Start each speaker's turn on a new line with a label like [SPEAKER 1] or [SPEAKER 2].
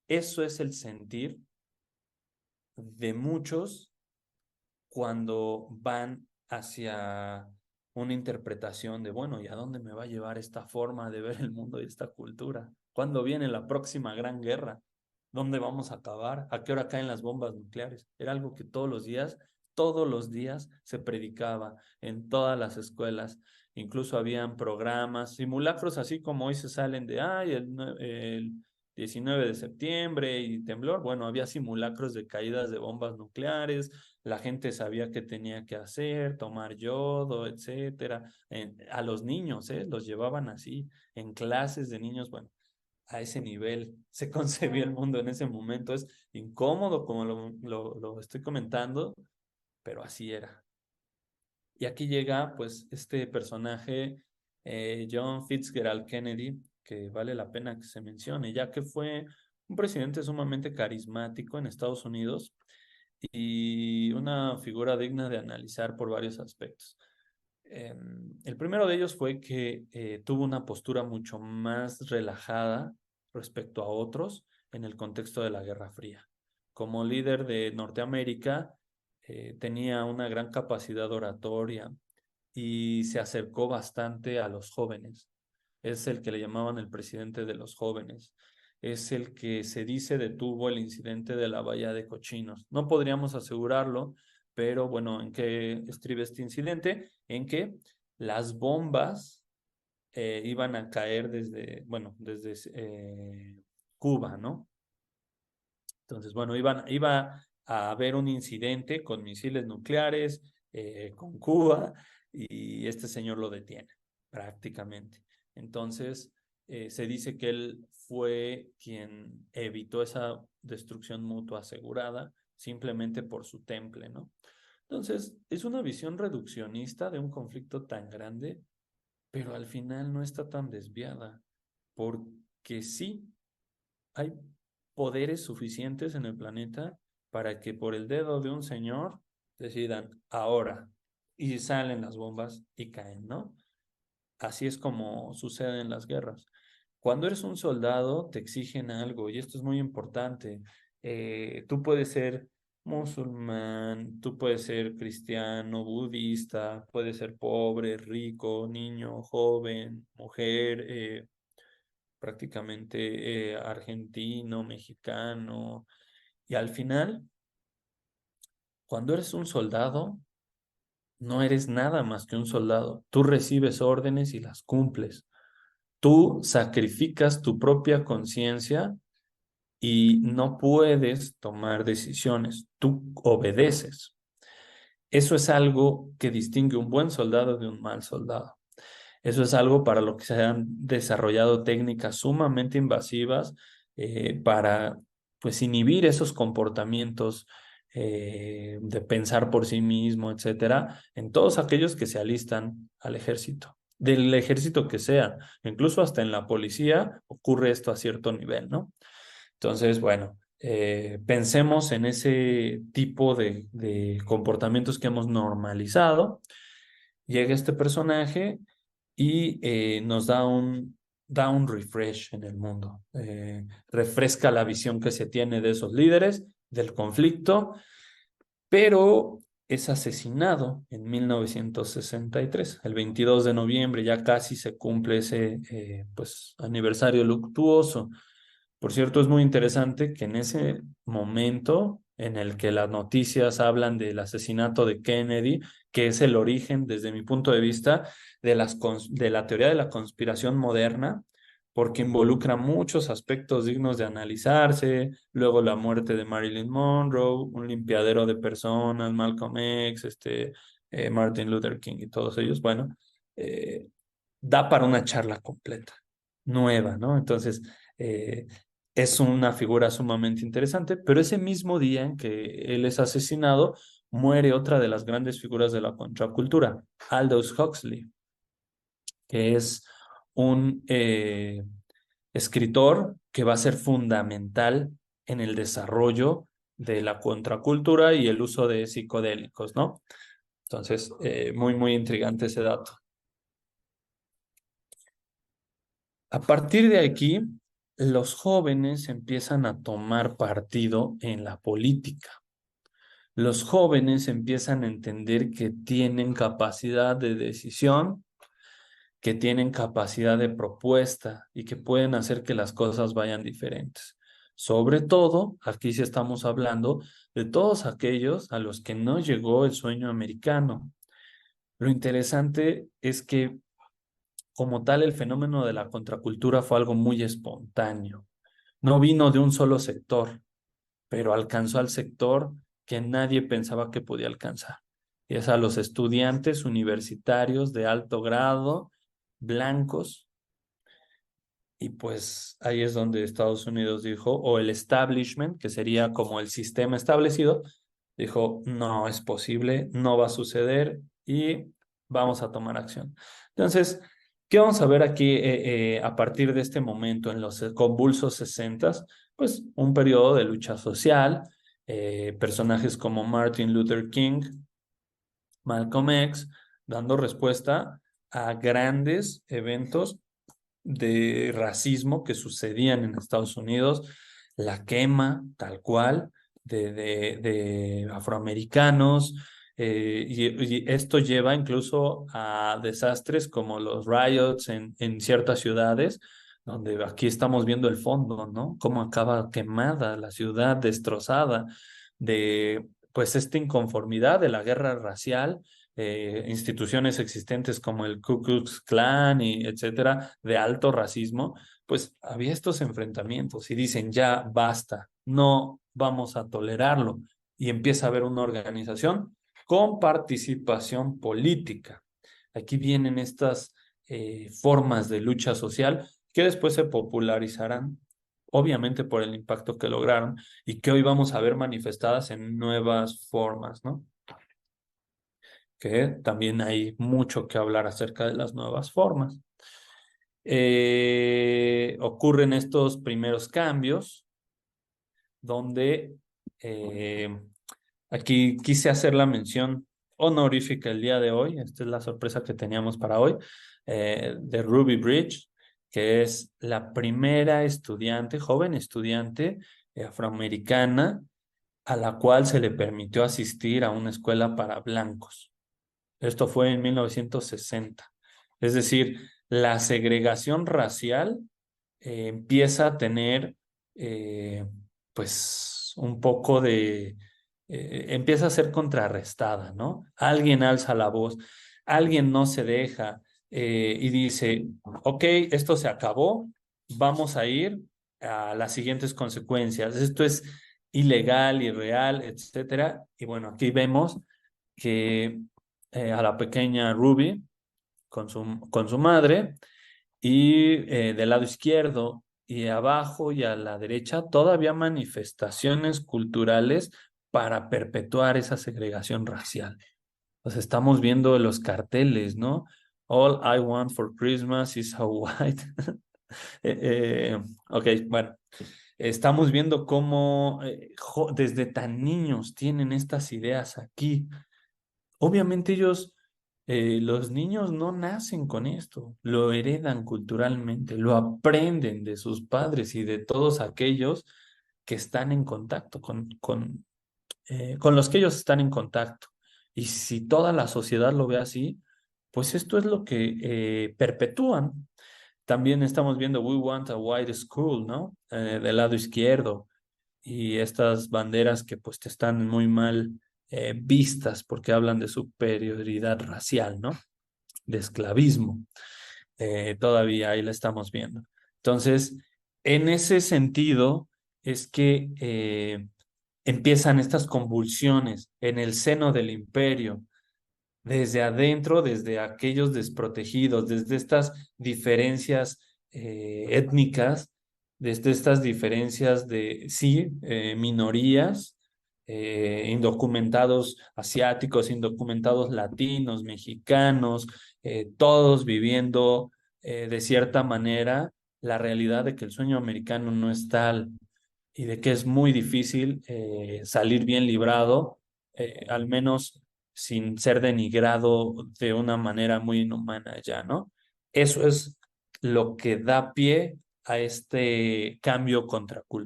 [SPEAKER 1] eso es el sentir de muchos cuando van hacia una interpretación de, bueno, ¿y a dónde me va a llevar esta forma de ver el mundo y esta cultura? ¿Cuándo viene la próxima gran guerra? ¿Dónde vamos a acabar? ¿A qué hora caen las bombas nucleares? Era algo que todos los días se predicaba en todas las escuelas. Incluso habían programas, simulacros, así como hoy se salen de, ay, el 19 de septiembre y temblor. Bueno, había simulacros de caídas de bombas nucleares, la gente sabía qué tenía que hacer, tomar yodo, etcétera. A los niños, los llevaban así en clases de niños. Bueno, a ese nivel se concebía el mundo en ese momento. Es incómodo como lo estoy comentando, pero así era. Y aquí llega pues este personaje, John Fitzgerald Kennedy, que vale la pena que se mencione, ya que fue un presidente sumamente carismático en Estados Unidos y una figura digna de analizar por varios aspectos. El primero de ellos fue que tuvo una postura mucho más relajada respecto a otros en el contexto de la Guerra Fría. Como líder de Norteamérica, tenía una gran capacidad oratoria y se acercó bastante a los jóvenes. Es el que le llamaban el presidente de los jóvenes. Es el que se dice detuvo el incidente de la Bahía de Cochinos. No podríamos asegurarlo, pero bueno, ¿en qué estriba este incidente? En que las bombas iban a caer desde, bueno, desde Cuba, ¿no? Entonces, bueno, iba a haber un incidente con misiles nucleares, con Cuba, y este señor lo detiene prácticamente. Entonces, se dice que él fue quien evitó esa destrucción mutua asegurada simplemente por su temple, ¿no? Entonces, es una visión reduccionista de un conflicto tan grande, pero al final no está tan desviada, porque sí hay poderes suficientes en el planeta para que por el dedo de un señor decidan ahora y salen las bombas y caen, ¿no? Así es como sucede en las guerras. Cuando eres un soldado, te exigen algo y esto es muy importante. Tú puedes ser musulmán, tú puedes ser cristiano, budista, puedes ser pobre, rico, niño, joven, mujer, prácticamente argentino, mexicano. Y al final, cuando eres un soldado, no eres nada más que un soldado. Tú recibes órdenes y las cumples. Tú sacrificas tu propia conciencia y no puedes tomar decisiones. Tú obedeces. Eso es algo que distingue un buen soldado de un mal soldado. Eso es algo para lo que se han desarrollado técnicas sumamente invasivas para pues inhibir esos comportamientos de pensar por sí mismo, etcétera, en todos aquellos que se alistan al ejército, del ejército que sea, incluso hasta en la policía ocurre esto a cierto nivel, ¿no? Entonces, bueno, pensemos en ese tipo de comportamientos que hemos normalizado. Llega este personaje y nos da un refresh en el mundo. Refresca la visión que se tiene de esos líderes, del conflicto, pero es asesinado en 1963, el 22 de noviembre, ya casi se cumple ese pues, aniversario luctuoso. Por cierto, es muy interesante que en ese momento en el que las noticias hablan del asesinato de Kennedy, que es el origen, desde mi punto de vista, de la teoría de la conspiración moderna, porque involucra muchos aspectos dignos de analizarse, luego la muerte de Marilyn Monroe, un limpiadero de personas, Malcolm X, Martin Luther King y todos ellos, bueno, eh, da para una charla completa, nueva, ¿no? Entonces, eh, es una figura sumamente interesante, pero ese mismo día en que él es asesinado, muere otra de las grandes figuras de la contracultura, Aldous Huxley, que es un escritor que va a ser fundamental en el desarrollo de la contracultura y el uso de psicodélicos, ¿no? Entonces, muy intrigante ese dato. A partir de aquí, los jóvenes empiezan a tomar partido en la política. Los jóvenes empiezan a entender que tienen capacidad de decisión, que tienen capacidad de propuesta y que pueden hacer que las cosas vayan diferentes. Sobre todo, aquí sí estamos hablando de todos aquellos a los que no llegó el sueño americano. Lo interesante es que, como tal, el fenómeno de la contracultura fue algo muy espontáneo. No vino de un solo sector, pero alcanzó al sector que nadie pensaba que podía alcanzar. Y es a los estudiantes universitarios de alto grado, blancos, y pues ahí es donde Estados Unidos dijo, o el establishment, que sería como el sistema establecido, dijo, no es posible, no va a suceder y vamos a tomar acción. Entonces, ¿qué vamos a ver aquí a partir de este momento en los convulsos sesentas? Pues un periodo de lucha social, personajes como Martin Luther King, Malcolm X, dando respuesta a grandes eventos de racismo que sucedían en Estados Unidos, la quema tal cual de afroamericanos, y esto lleva incluso a desastres como los riots en ciertas ciudades, donde aquí estamos viendo el fondo, ¿no? Cómo acaba quemada la ciudad, destrozada de pues esta inconformidad de la guerra racial, instituciones existentes como el Ku Klux Klan y etcétera, de alto racismo, pues había estos enfrentamientos y dicen, ya basta, no vamos a tolerarlo. Y empieza a haber una organización con participación política. Aquí vienen estas formas de lucha social que después se popularizarán, obviamente por el impacto que lograron y que hoy vamos a ver manifestadas en nuevas formas, ¿no? Que también hay mucho que hablar acerca de las nuevas formas. Ocurren estos primeros cambios donde eh, aquí quise hacer la mención honorífica el día de hoy, esta es la sorpresa que teníamos para hoy, de Ruby Bridge, que es la primera estudiante, joven estudiante afroamericana a la cual se le permitió asistir a una escuela para blancos. Esto fue en 1960. Es decir, la segregación racial empieza a tener, eh, pues, un poco de, empieza a ser contrarrestada, ¿no? Alguien alza la voz, alguien no se deja y dice, ok, esto se acabó, vamos a ir a las siguientes consecuencias. Esto es ilegal, irreal, etcétera. Y bueno, aquí vemos que a la pequeña Ruby con su madre y del lado izquierdo y abajo y a la derecha todavía manifestaciones culturales para perpetuar esa segregación racial. Pues estamos viendo los carteles, ¿no? All I want for Christmas is a white. Ok, bueno, estamos viendo cómo desde tan niños tienen estas ideas aquí. Obviamente ellos, los niños no nacen con esto, lo heredan culturalmente, lo aprenden de sus padres y de todos aquellos que están en contacto con los que ellos están en contacto. Y si toda la sociedad lo ve así, pues esto es lo que perpetúan. También estamos viendo We Want a White School, ¿no? Del lado izquierdo y estas banderas que pues están muy mal vistas porque hablan de superioridad racial, ¿no? De esclavismo. Todavía ahí la estamos viendo. Entonces, en ese sentido es que empiezan estas convulsiones en el seno del imperio, desde adentro, desde aquellos desprotegidos, desde estas diferencias étnicas, desde estas diferencias de, sí, minorías, indocumentados asiáticos, indocumentados latinos, mexicanos, todos viviendo de cierta manera la realidad de que el sueño americano no es tal y de que es muy difícil salir bien librado, al menos sin ser denigrado de una manera muy inhumana ya, ¿no? Eso es lo que da pie a este cambio contracultural.